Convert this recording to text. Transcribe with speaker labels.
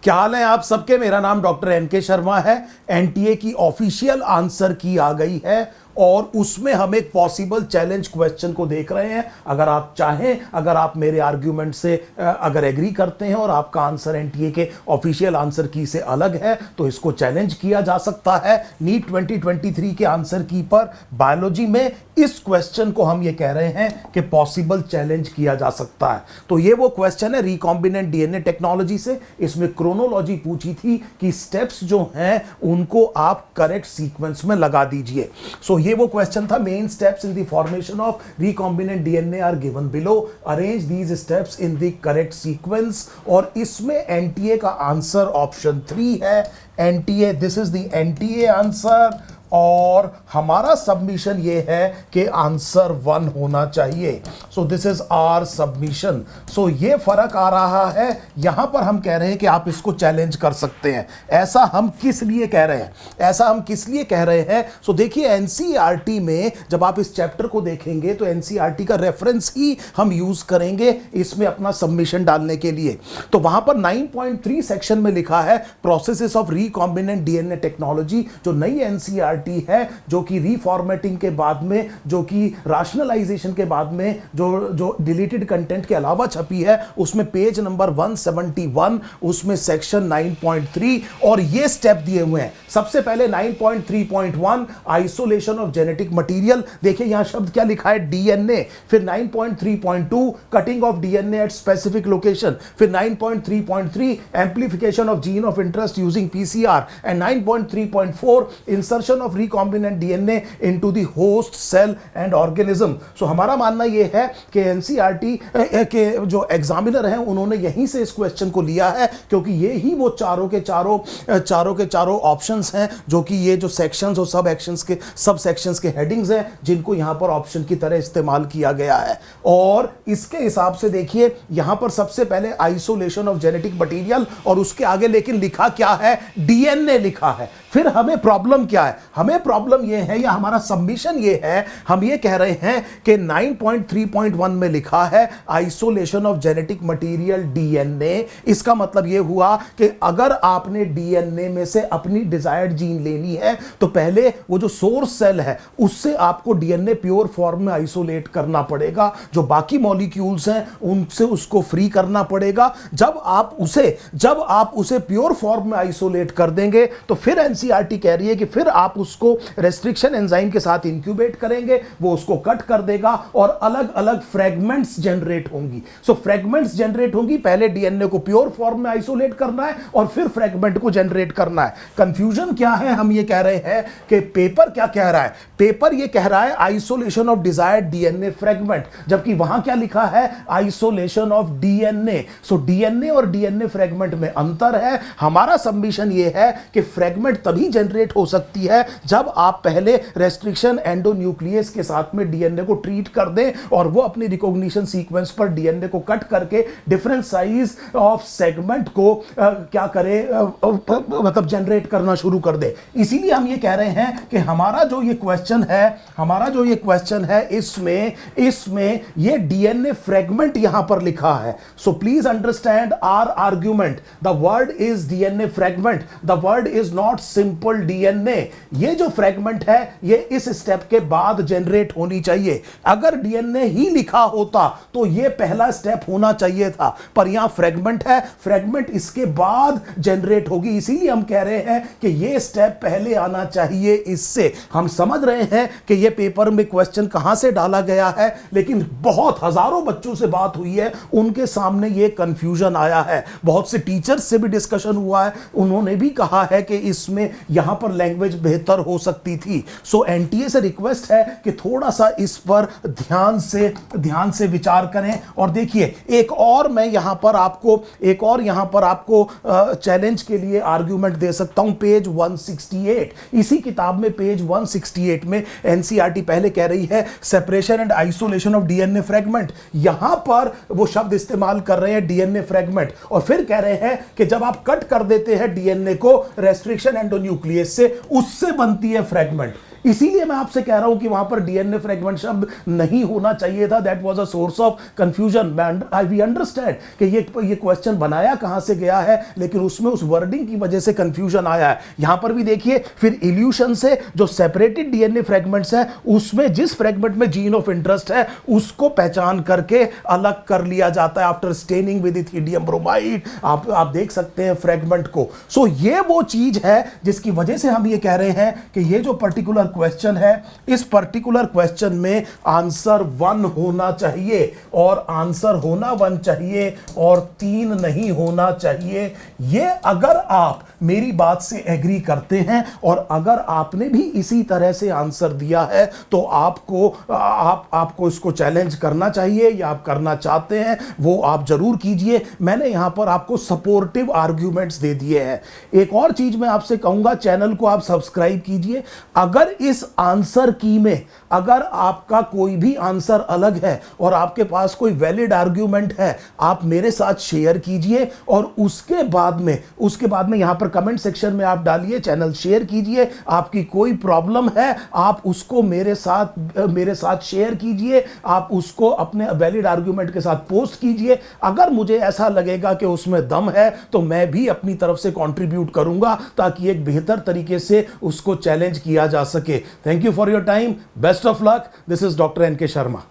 Speaker 1: क्या हाल है आप सबके। मेरा नाम डॉक्टर एनके शर्मा है। एनटीए की ऑफिशियल आंसर की आ गई है और उसमें हम एक पॉसिबल चैलेंज क्वेश्चन को देख रहे हैं। अगर आप चाहें, अगर आप मेरे आर्ग्यूमेंट से अगर एग्री करते हैं और आपका आंसर एनटीए के ऑफिशियल आंसर की से अलग है तो इसको चैलेंज किया जा सकता है। नीट 2023 के आंसर की पर बायोलॉजी में इस क्वेश्चन को हम ये कह रहे हैं कि पॉसिबल चैलेंज किया जा सकता है। तो ये वो क्वेश्चन है रिकॉम्बिनेंट डीएनए टेक्नोलॉजी से। इसमें क्रोनोलॉजी पूछी थी कि स्टेप्स जो हैं उनको आप करेक्ट सीक्वेंस में लगा दीजिए। सो ये वो क्वेश्चन था। Main steps in the formation of recombinant DNA are given below, arrange these steps in the correct sequence. और इसमें एनटीए का आंसर ऑप्शन 3 है। NTA, this is the NTA answer और हमारा सबमिशन ये है कि आंसर 1 होना चाहिए। So this is our submission. So ये फर्क आ रहा है। यहां पर हम कह रहे हैं कि आप इसको चैलेंज कर सकते हैं। ऐसा हम किस लिए कह रहे हैं, ऐसा हम किस लिए कह रहे हैं? सो देखिए, एनसीईआरटी में जब आप इस चैप्टर को देखेंगे तो एनसीईआरटी का रेफरेंस ही हम यूज करेंगे इसमें अपना सबमिशन डालने के लिए। तो वहां पर 9.3 सेक्शन में लिखा है processes of recombinant DNA technology, जो नई एनसीईआरटी है, जो कि रीफॉर्मेटिंग के बाद में, जो कि राशनलाइजेशन के बाद में जो डिलीटेड कंटेंट के अलावा छपी है, उसमें पेज नंबर 171, उसमें सेक्शन 9.3 और ये स्टेप दिए हुए हैं। सबसे पहले 9.3.1 आइसोलेशन ऑफ जेनेटिक मटेरियल। देखिए यहां शब्द क्या लिखा है, डीएनए। फिर 9.3.2 cutting of DNA at specific location. फिर 9.3.3 amplification of gene of interest using PCR and 9.3.4 insertion of recombinant DNA into the host cell and organism. So हमारा मानना यह है कि एनसीईआरटी के जो एग्जामिनर हैं उन्होंने यहीं से इस क्वेश्चन को लिया है, क्योंकि ये ही वो चारों के चारों ऑप्शंस हैं, जो कि ये जो सेक्शंस और सब सेक्शंस के हेडिंग्स हैं, जिनको यहां पर ऑप्शन की तरह इस्तेमाल किया गया है। और इसके हिसाब से देखिए यहां पर सबसे पहले आइसोलेशन ऑफ जेनेटिक मटेरियल और उसके आगे लेकिन लिखा क्या है, डीएनए लिखा है। फिर हमें प्रॉब्लम क्या है, हमें प्रॉब्लम यह है या हमारा सबमिशन यह है, हम ये कह रहे हैं कि 9.3.1 में लिखा है isolation of genetic material DNA. इसका मतलब यह हुआ कि अगर आपने डीएनए में से अपनी डिजायर्ड जीन लेनी है तो पहले वो जो सोर्स सेल है उससे आपको डीएनए प्योर फॉर्म में आइसोलेट करना पड़ेगा, जो बाकी मॉलिक्यूल्स हैं उनसे उसको फ्री करना पड़ेगा। जब आप उसे प्योर फॉर्म में आइसोलेट कर देंगे तो फिर एनसीईआरटी कह रही है कि फिर आप उसको रेस्ट्रिक्शन एंजाइम के साथ इंक्यूबेट करेंगे, वो उसको कट कर देगा और अलग अलग फ्रेगमेंट्स जनरेट होंगी। सो फ्रेगमेंट्स जनरेट होंगी, पहले डीएनए को प्योर फॉर्म में आइसोलेट करना है और फिर फ्रेगमेंट को जनरेट करना है। कंफ्यूजन क्या है, हम ये कह रहे हैं कि पेपर क्या कह रहा है, पेपर ये कह रहा है isolation of desired DNA fragment, जबकि वहां क्या लिखा है, isolation of DNA. So DNA और डीएनए फ्रेगमेंट में अंतर है। हमारा सबमिशन ये है कि फ्रेगमेंट तभी जनरेट हो सकती है जब आप पहले रेस्ट्रिक्शन एंडोन्यूक्लियस के साथ में डीएनए को ट्रीट कर दें और वो अपनी रिकॉग्निशन सीक्वेंस पर डीएनए को कट करके डिफरेंट साइज ऑफ सेगमेंट को क्या करे, मतलब जनरेट करना शुरू कर दे। इसीलिए हम ये कह रहे हैं कि हमारा जो ये क्वेश्चन है इसमें ये डीएनए फ्रेगमेंट यहां पर लिखा है। So please understand our argument. The word is DNA fragment, the word is not simple DNA. ये जो फ्रेगमेंट है ये इस स्टेप के बाद जनरेट होनी चाहिए। अगर डीएनए ही लिखा होता तो ये पहला स्टेप होना चाहिए था, पर यहां फ्रेगमेंट है, फ्रेगमेंट इसके बाद जनरेट होगी। इसीलिए हम कह रहे हैं कि ये स्टेप पहले आना चाहिए। इससे हम समझ रहे हैं कि ये पेपर में क्वेश्चन कहां से डाला गया है, लेकिन बहुत हजारों बच्चों से बात हुई है, उनके सामने ये कंफ्यूजन आया है। बहुत से टीचर्स से भी डिस्कशन हुआ है, उन्होंने भी कहा है कि इसमें यहां पर लैंग्वेज बेहतर हो सकती थी। सो एनटीए से रिक्वेस्ट है कि थोड़ा सा इस पर ध्यान से विचार करें। और देखिए एक और यहां पर आपको चैलेंज के लिए आर्ग्यूमेंट दे सकता हूं। पेज 168, इसी किताब में पेज 168 में एनसीईआरटी पहले कह रही है separation and isolation of DNA fragment. यहां पर वो शब्द इस्तेमाल कर रहे हैं डीएनए फ्रेगमेंट, और फिर कह रहे हैं कि जब आप कट कर देते हैं डीएनए को रेस्ट्रिक्शन एंडोन्यूक्लियस से, उससे बनती है फ्रेगमेंट। इसीलिए मैं आपसे कह रहा हूं कि वहां पर डीएनए फ्रेगमेंट शब्द नहीं होना चाहिए था। That was a source of confusion. We understand कि ये क्वेश्चन बनाया कहां से गया है, लेकिन उसमें उस वर्डिंग की वजह से कंफ्यूजन आया है। यहां पर भी देखिए, फिर इल्यूशन से जो सेपरेटेड डीएनए फ्रेगमेंट्स है, उसमें जिस फ्रेगमेंट में जीन ऑफ इंटरेस्ट है उसको पहचान करके अलग कर लिया जाता है after staining with ethidium bromide. आप देख सकते हैं फ्रेगमेंट को। सो ये वो चीज है जिसकी वजह से हम ये कह रहे हैं कि ये जो पर्टिकुलर क्वेश्चन है, इस पर्टिकुलर क्वेश्चन में आंसर 1 होना चाहिए, और आंसर होना 1 चाहिए और 3 नहीं होना चाहिए। ये अगर आप मेरी बात से एग्री करते हैं और अगर आपने भी इसी तरह से आंसर दिया है, तो आपको इसको चैलेंज करना चाहिए, या आप करना चाहते हैं वो आप जरूर कीजिए। मैंने यहां पर आपको सपोर्टिव आर्ग्यूमेंट्स दे दिए हैं। एक और चीज मैं आपसे कहूंगा, चैनल को आप सब्सक्राइब कीजिए। अगर इस आंसर की में अगर आपका कोई भी आंसर अलग है और आपके पास कोई वैलिड आर्ग्यूमेंट है, आप मेरे साथ शेयर कीजिए, और उसके बाद में यहां पर कमेंट सेक्शन में आप डालिए, चैनल शेयर कीजिए। आपकी कोई प्रॉब्लम है, आप उसको मेरे साथ शेयर कीजिए, आप उसको अपने वैलिड आर्ग्यूमेंट के साथ पोस्ट कीजिए। अगर मुझे ऐसा लगेगा कि उसमें दम है, तो मैं भी अपनी तरफ से कंट्रीब्यूट करूंगा, ताकि एक बेहतर तरीके से उसको चैलेंज किया जा सके। Thank you for your time. Best of luck. This is doctor NK Sharma.